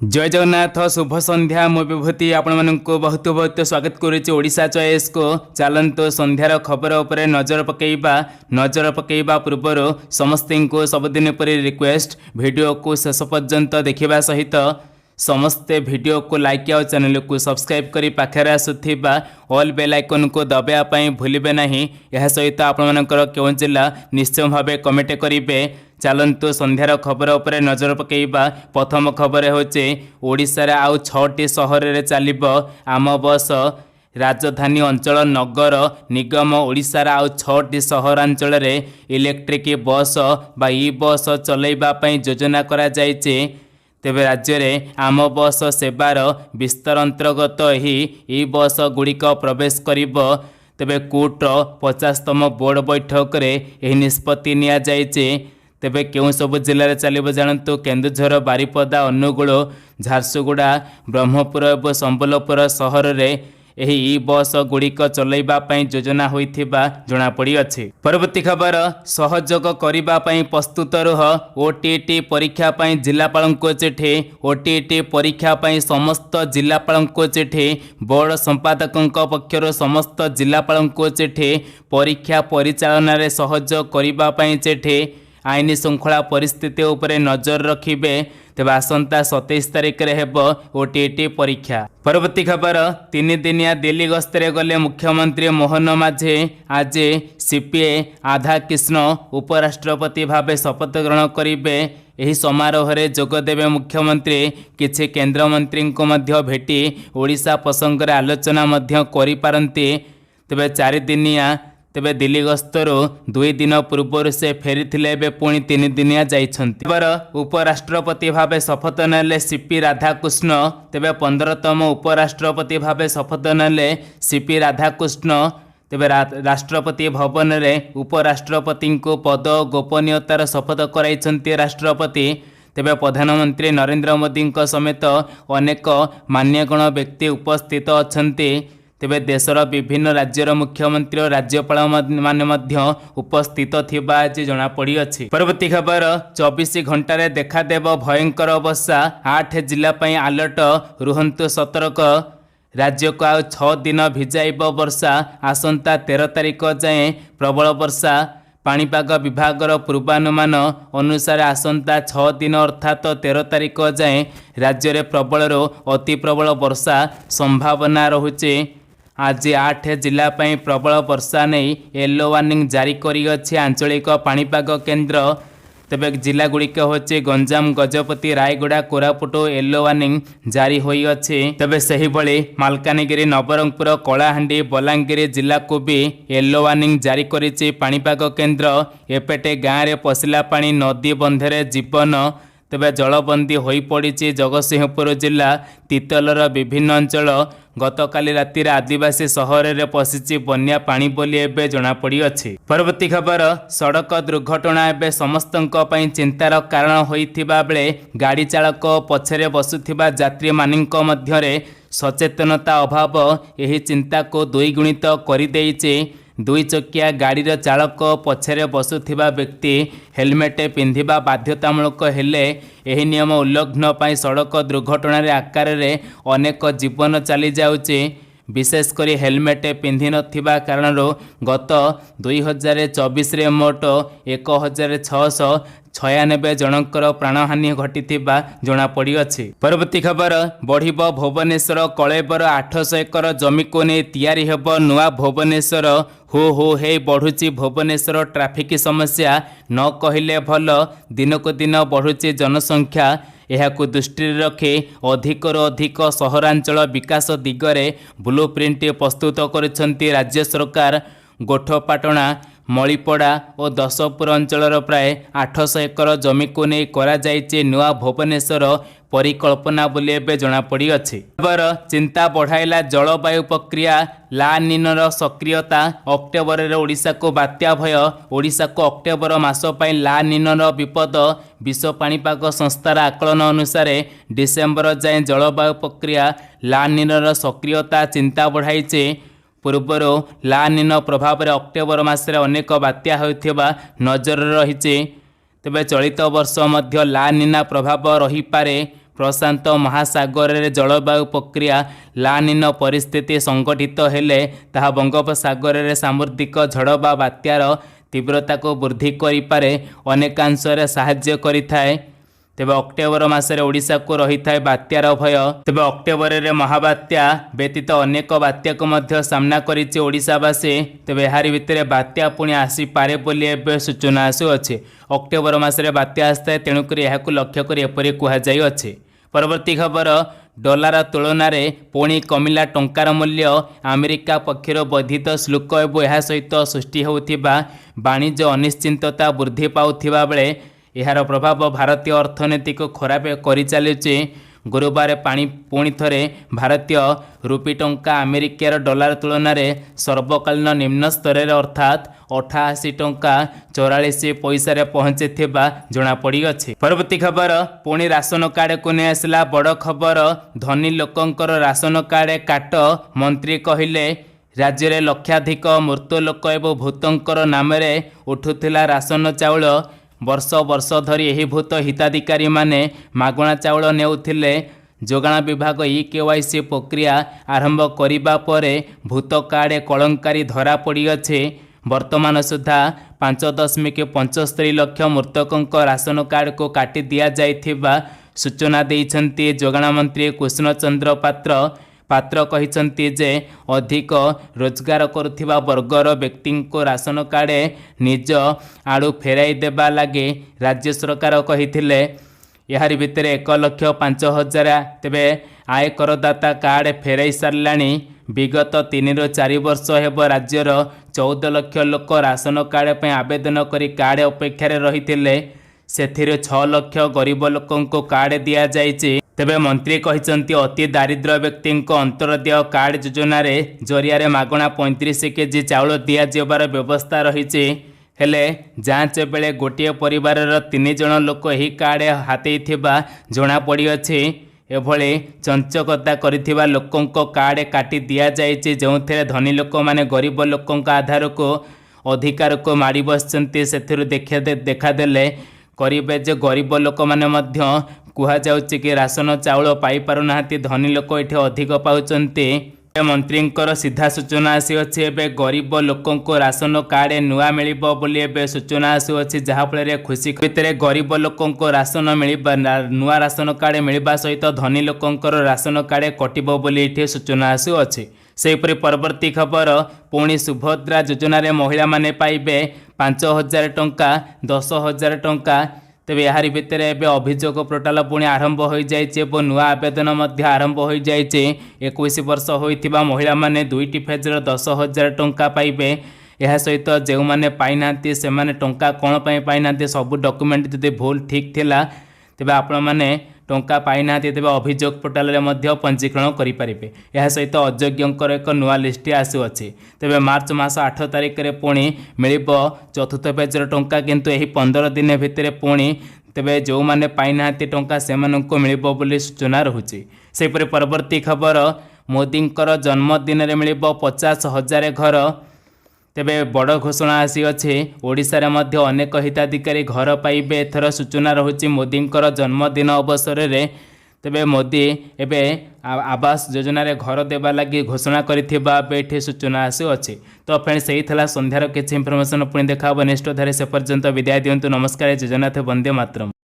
जय जगन्नाथ शुभ संध्या मु विभूति आपण को बहुत बहुत स्वागत करुच्ची ओडिशा चॉइस को। चलतु संध्यार खबर उपरे नजर पकईबा पूर्वर समस्ती को सबुदिन पर रिक्वेस्ट वीडियो को शेष पर्यंत देखा सहित समस्ते वीडियो को लाइक और चैनल को सब्सक्राइब करी पाखरे आसुथिबा ऑल बेल आइकन को दबाया भूलिबे नहीं। यह सहित आपणकर केउं जिला निश्चय भाव कमेंट करेंगे। चलतु संध्यार खबर उपरे नजर पकईबा। प्रथम खबर होचे ओडिशा रे आउ 6टी सहर रे चलिबो आम बस। राजधानी अंचल नगर निगम ओडिशा रे आउ 6टी सहरांचल रे इलेक्ट्रिक बस बा ई बस चलैबा पई योजना करा जायचे। तेबे राज्य में आम बस सेवार विस्तार अंतर्गत ई बस गुड़िक प्रवेश करिब। तेबे कोर्टर 50तम बोर्ड बैठक रे एही निष्पत्ति निया जायचे। तेबे केउं सब जिले में चलिब जानतु। केन्दुझर, बारिपदा, अनुगुल, झारसुगुड़ा, ब्रह्मपुर और संबलपुर सहर रे एही ई बस गुड़िक चलैबा पई योजना होइथिबा जणा पड़ी अछि। परवर्ती खबर सहयोग करिबा पई प्रस्तुत रुह। ओटीटी परीक्षा पई जिलापाल को चिठी। ओटीटी परीक्षा पई समस्त जिलापाल को चिठी। बोर्ड संपादक पक्षर समस्त जिलापाल को चिठी। परीक्षा परिचालन रे सहयोग करिबा पई चिठी। आईन श्रृंखला परिस्थिति उपरे नजर रखिबे। तेज आसंता 27 तारिख रे हेबो ओटीटी परीक्षा। परवर्ती खबर 3 दिनिया दिल्ली गस्तरे गले मुख्यमंत्री मोहन माझी। आज सीपीए राधाकृष्ण उपराष्ट्रपति भावे शपथ ग्रहण करेंगे। यही समारोह रे जोगदेवे मुख्यमंत्री किछि केंद्रमंत्री को मध्य भेटी ओडिशा प्रसंग रे आलोचना मध्य करि पारंती। तेबे 4 दिनिया तेबे दिल्ली गस्तरो 2 दिन पूर्व से फेरी पुणी 3 दिनिया जाइछन्ति। उपराष्ट्रपति भावे शपथ नेले सीपी राधाकृष्ण। तेबे 15तम उपराष्ट्रपति भावे शपथ नेले सीपी राधाकृष्ण। तेबे राष्ट्रपति भवन में उपराष्ट्रपति को पद गोपनीयतार शपथ कराइछन्ति राष्ट्रपति। तेबे प्रधानमंत्री नरेंद्र मोदी समेत अनेक मान्यगण व्यक्ति उपस्थित अछन्ति। तेबे देशर विभिन्न राज्यर मुख्यमंत्री और राज्यपाल माने मध्य उपस्थित थिबा आज जना पड़ी अछि। परवर्ती खबर 24 घंटा रे देखा देव भयंकर वर्षा। 8 जिला पई अलर्ट रुहंतु सतर्क। राज्य को आ 6 दिन भिजाइब वर्षा। आसंता 13 तारिख जाए प्रबल वर्षा। पाणीपाग विभागर पूर्वानुमान अनुसार आसंता 6 दिन अर्थात 13 तारिख जाए राज्य में प्रबल अति प्रबल वर्षा संभावना रहुचे। आज 8 जिला पई प्रबल वर्षा नहीं येलो वार्निंग जारी करी अछि आंचलिक पाणीपाग केन्द्र। तेबे जिला गुड़िक होचे गंजाम, गजपति, रायगड़ा, कोरापुट येलो वार्निंग जारी होई अछि। तेबे सही भली मालकानगिरी, नवरंगपुर, कलाहांडी, बलांगीर जिला को भी येलो वार्निंग जारी करिछि पाणीपाग केन्द्र। एपेटे गाँव में पशिला पानी नदी बंधरे जीवन। तेबे जलबंदी होई पड़ी जगतसिंहपुर जिला तितलर विभिन्न अंचल। गतकाली राति आदिवासी सहर रे पशिछि बन्या पानी बोली एबे जना पड़ी अछि। परवर्ती खबर सड़क दुर्घटना एबे समस्तंक पई चिंतार कारण होइथिबा बेले गाड़ी चालक पछरे बसुथिबा यात्री मानिक मध्य रे सचेतनता अभाव एही चिंता को द्विगुणित करि देइछि। 2 चकिया गाड़ीर चालक पछरे बसुथिबा व्यक्ति हेलमेट पिंधिबा बाध्यतामूलक हेले एही नियम उल्लंघन पाई सड़क दुर्घटना आकार रे अनेक जीवन चली जाउचे। विशेषकर हेलमेट पिंधि नथिबा कारण गत 2024 रे मोट 1696 जनकर प्राणहानि घटिथिबा जना पड़ी अछि। परवर्ती खबर बढ़िब भुवनेश्वर कलेबर 800 एकर जमी को नहीं तैयारी हेब नुआ भुवनेश्वर। हो हे बढ़ुची भुवनेश्वर ट्राफिक समस्या न कहले भल। दिन को दिन बढ़ुची जनसंख्या। यहाकु दृष्टि रखी अधिकरू अधिक सहरांचल विकास दिगरे ब्लूप्रिंट प्रस्तुत करिसेंति राज्य सरकार। गोठपाटଣା, मणिपड़ा और दशपुर अंचल प्राय 800 एकर जमी को नहीं करा जाइछि नुआ भुवनेश्वर परिकल्पना बोली एबे जना पड़ी अछि। चिंता बढ़ाइला जलवायु प्रक्रिया। ला निनर सक्रियता। अक्टोबर रे ओडिशा को बात्या भय। ओडिशा को अक्टोबर मास पई ला निनर विपद। विश्व पाणीपाग संस्थार आकलन अनुसार डिसेम्बर जाए जलवायु प्रक्रिया ला निनर सक्रियता चिंता बढ़ाइছে। पूर्वर ला निन प्रभाव में अक्टोबर मासरे अनेक बात्या होइथिबा नजर रही। तेबे चलित वर्ष मध्य ला निना प्रभाव रही पारे। प्रशांत महासागर रे जलवायु प्रक्रिया लानिन परिस्थिति संगठित हेले ताहा बंगोपसागर रे सामुद्रिक झड़ बा बात्यार तीव्रता को वृद्धि करिपारे अनेकांश साहाय्य करिथाए। तेबे अक्टोबर मासरे ओडिशा को रही था बात्यार भय। तेबे अक्टोबर रे महाबात्या व्यतीत अनेक बात्या को मध्य सामना करिछि ओडिशावासी। तेबे एहारी भितरे बात्या पुणी आसी पारे बोली एबे सूचना आसुअछि। अक्टोबर मासरे बात्या आस्ताए, तेणुकरी एहाकु लक्ष्य करी एपरि कुहा जाई अछि। परवर्ती खबर, डॉलर तुलन में पुणी कमिला टंकार मूल्य। अमेरिका पक्षर वर्धित शुल्क और यह सहित सृष्टि होता वाणिज्य अनिश्चितता वृद्धि पाउथिबा बेले यार प्रभाव भारतीय अर्थनीति को खराब कर चलुची। गुरुवार पानी पुणी थे भारतीय रुपी टंका अमेरिकार डॉलर तुलन में सर्वकालीन निम्न स्तर अर्थात 88 टंका 44 पैसा पहुंची जनापड़ी अच्छे। परवर्ती खबर, पुणी राशन कार्ड को नहीं आसला बड़ खबर। धनी लोकंकर राशन कार्ड काट, मंत्री कहले। राज्य में लक्षाधिक मृत्यु लोक एवं भूतंकर नाम उठुला राशन चाउल। वर्ष वर्ष धरी यही भूत हिताधिकारी माने मागणा चाउल नेउथिले। जोगाण विभाग EKYC प्रक्रिया आरंभ करिबा परे भूत कार्ड कलंकारी धरा पड़ी अछि। वर्तमान सुधा 5.75 लाख मृतकों राशन कार्ड को काटी दिया जाइथिबा सूचना देइछन्ति जोगाण मंत्री कृष्ण चंद्र पात्र कहिछन्ति जे अधिक रोजगार करुथिबा वर्गर व्यक्ति को राशन कार्ड निज आड़ू फेराई देबा लगे राज्य सरकार कहिथिले। यारी भितर 1,05,000 तेबे आय करदाता कार्ड फेराई सारलाणी। विगत 3 ରୁ 4 वर्ष हेब राज्यर 14 लाख लोक राशन कार्ड पे आवेदन करी कार्ड अपेक्षार रहिथिले। सेथिरे 6 लाख गरीब लोकों को कार्ड दिया जाइछि। तेबे मंत्री कहिसंती अति दारिद्र्य व्यक्ति अंतर्देय कार्ड योजना रे जरिया मागणा 35 केजी चाउल दिया जाबार व्यवस्था रही। हेले जांच बेले गोटे परिवार 3 जन लोक यही कार्ड हाथेइथिबा जणा पड़ी अछि। एभली चंचकता करिथिबा लोकंको कार्ड काटी दिया जाइछि, जोंथेरे धनी लोक माने गरीब लोकों आधार को अधिकार को माड़ी बसचंती। सेथिरु देखा देले करिबे जे गरीब लोक माने मध्य कुहा जाउछि कि राशन चाउल पाई पारु नाहांती, धनी लोक एठी अधिक पाउचंती। मंत्रींकर सीधा सूचना आसी एबे गरीब लोकों को राशन कार्ड नुआ मिलिबो बोली एबे सूचना आसी, जहाँफल खुशी भितर गरीब लोकों को राशन मिलिबा नुआ राशन कार्ड मिलिबा सहित धनी लोकोंकर राशन कार्ड कटिबो बोली एठी सूचना आसी। सेहीपरि परवर्ती खबर, पुणी सुभद्रा योजना रे महिला माने पाइबे 5,000 टंका 10,000 टंका। तेबे यारी भितर एबे अभियोग पोर्टाल पुणी आरंभ हो जाइए और नुआ आवेदन आरंभ हो जाइए। 21 वर्ष होइथिबा महिला माने 2टी फेजर 10,000 टंका पाइबे। यह सहित जो मैंने पाई नांती से माने टंका कौन पाई नांती सब डॉक्यूमेंट जदि भूल ठीक थिला तेबे आपण माने टंका पाई नांती तेबे अभियोग पोर्टाल रे मध्य पंजीकरण करि परिबे। यह सहित अयोग्यंकर एक नुआ लिस्ट आसुअछि। तेबे मार्च मास 8 तारिख रे पुणी मिलिबो चतुर्थ पेजर टंका, किंतु एही 15 दिन भितर पुणी तेबे जो माने पाई नांती टंका सेमानंको मिलिबो बोली सूचना रहुछि। सेपरि परवर्ती खबर, मोदींकर जन्मदिन रे मिलिबो 50,000 घर। तेबे बड़ घोषणा आसी अछि। ओडिशा रे मध्य अनेक हिताधिकारी घर पाइबे एथर सूचना रहुछि मोदींकर जन्मदिन अवसर रे। तेबे मोदी एबे आवास योजना रे घर देबा लगी घोषणा करिथिबा बेठी सूचना आसी अछि। तो फ्रेंड्स सही थला संध्यार किछि इंफॉर्मेशन पुणी देखा नेक्स्ट धारे से पर्यंत विदाय दियंतु। नमस्कार, जय जगन्नाथ, वंदे मातरम।